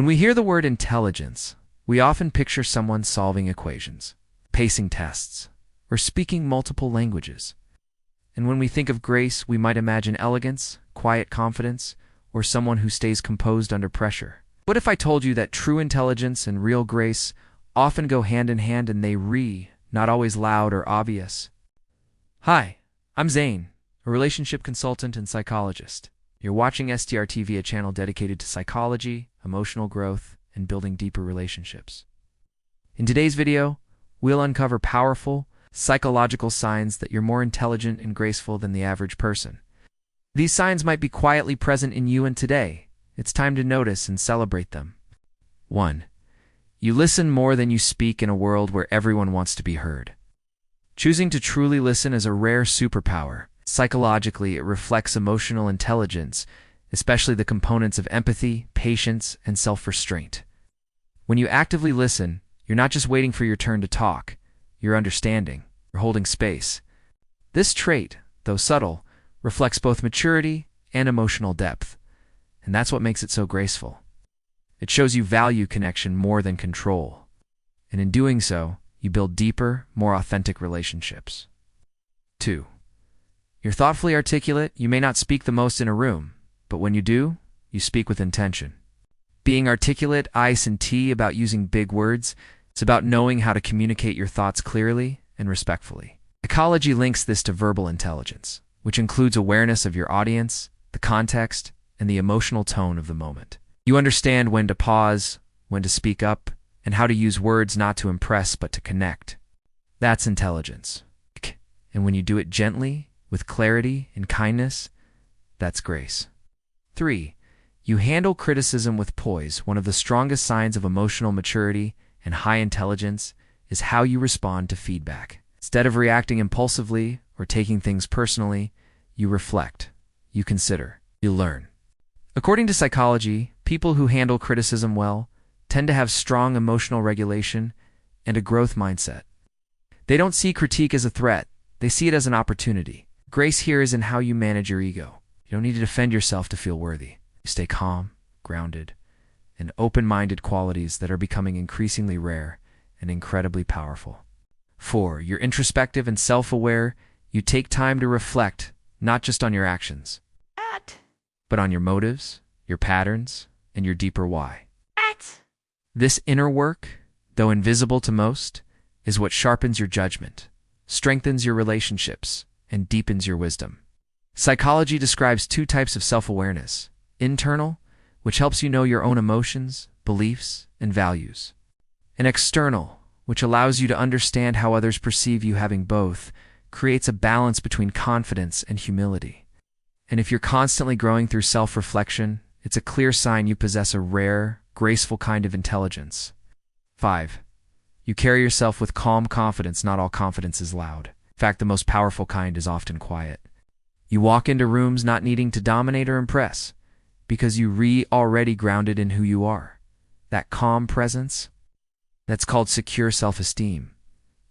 When we hear the word intelligence, we often picture someone solving equations, pacing tests, or speaking multiple languages. And when we think of grace, we might imagine elegance, quiet confidence, or someone who stays composed under pressure. What if I told you that true intelligence and real grace often go hand in hand and not always loud or obvious? Hi, I'm Zane, a relationship consultant and psychologist. You're watching STRTV, a channel dedicated to psychology, emotional growth, and building deeper relationships. In today's video, we'll uncover powerful, psychological signs that you're more intelligent and graceful than the average person. These signs might be quietly present in you, and today, it's time to notice and celebrate them. 1. You listen more than you speak in a world where everyone wants to be heard. Choosing to truly listen is a rare superpower. Psychologically, it reflects emotional intelligence, especially the components of empathy, patience, and self-restraint. When you actively listen, you're not just waiting for your turn to talk, you're understanding, you're holding space. This trait, though subtle, reflects both maturity and emotional depth, and that's what makes it so graceful. It shows you value connection more than control, and in doing so, you build deeper, more authentic relationships. 2. You're thoughtfully articulate. You may not speak the most in a room, but when you do, you speak with intention. Being articulate, ice and tea about using big words, it's about knowing how to communicate your thoughts clearly and respectfully. Psychology links this to verbal intelligence, which includes awareness of your audience, the context, and the emotional tone of the moment. You understand when to pause, when to speak up, and how to use words not to impress but to connect. That's intelligence. And when you do it gently, with clarity and kindness, that's grace. 3. You handle criticism with poise. One of the strongest signs of emotional maturity and high intelligence is how you respond to feedback. Instead of reacting impulsively or taking things personally, you reflect, you consider, you learn. According to psychology, people who handle criticism well tend to have strong emotional regulation and a growth mindset. They don't see critique as a threat, they see it as an opportunity. Grace here is in how you manage your ego. You don't need to defend yourself to feel worthy. You stay calm, grounded, and open-minded, qualities that are becoming increasingly rare and incredibly powerful. 4. You're introspective and self-aware. You take time to reflect, not just on your actions, but on your motives, your patterns, and your deeper why. This inner work, though invisible to most, is what sharpens your judgment, strengthens your relationships, and deepens your wisdom. Psychology describes two types of self-awareness: internal, which helps you know your own emotions, beliefs, and values, and external, which allows you to understand how others perceive you. Having both creates a balance between confidence and humility. And if you're constantly growing through self-reflection, it's a clear sign you possess a rare, graceful kind of intelligence. 5. You carry yourself with calm confidence. Not all confidence is loud. In fact, the most powerful kind is often quiet. You walk into rooms not needing to dominate or impress, because you already grounded in who you are. That calm presence, that's called secure self-esteem.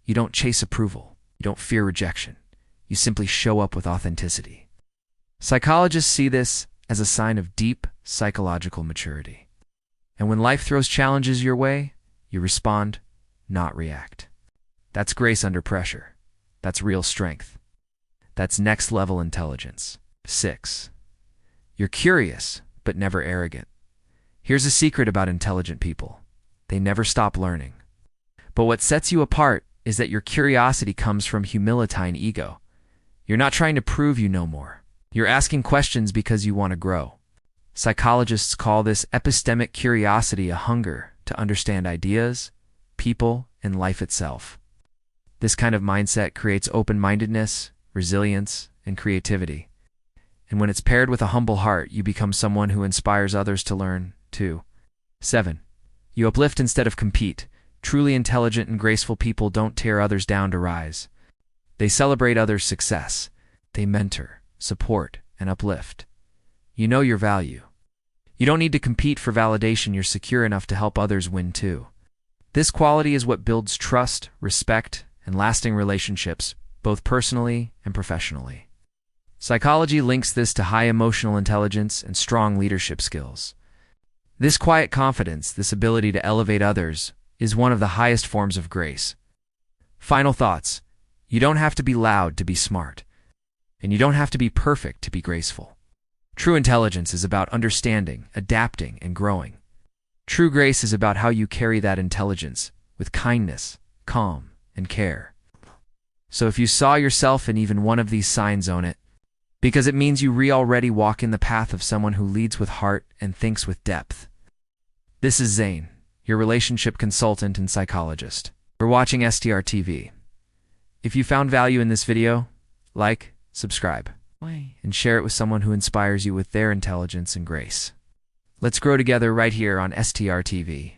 You don't chase approval. You don't fear rejection. You simply show up with authenticity. Psychologists see this as a sign of deep psychological maturity. And when life throws challenges your way, you respond, not react. That's grace under pressure. That's real strength. That's next-level intelligence. 6. You're curious, but never arrogant. Here's a secret about intelligent people. They never stop learning. But what sets you apart is that your curiosity comes from humility and ego. You're not trying to prove you know more. You're asking questions because you want to grow. Psychologists call this epistemic curiosity, a hunger to understand ideas, people, and life itself. This kind of mindset creates open-mindedness, resilience, and creativity. And when it's paired with a humble heart, you become someone who inspires others to learn, too. 7. You uplift instead of compete. Truly intelligent and graceful people don't tear others down to rise. They celebrate others' success. They mentor, support, and uplift. You know your value. You don't need to compete for validation. You're secure enough to help others win, too. This quality is what builds trust, respect, and lasting relationships, both personally and professionally. Psychology links this to high emotional intelligence and strong leadership skills. This quiet confidence, this ability to elevate others, is one of the highest forms of grace. Final thoughts. You don't have to be loud to be smart, and you don't have to be perfect to be graceful. True intelligence is about understanding, adapting, and growing. True grace is about how you carry that intelligence with kindness, calm, and care. So if you saw yourself in even one of these signs, own it, because it means you already walk in the path of someone who leads with heart and thinks with depth. This is Zane, your relationship consultant and psychologist. We're watching STR TV. If you found value in this video, like, subscribe, and share it with someone who inspires you with their intelligence and grace. Let's grow together right here on STR TV.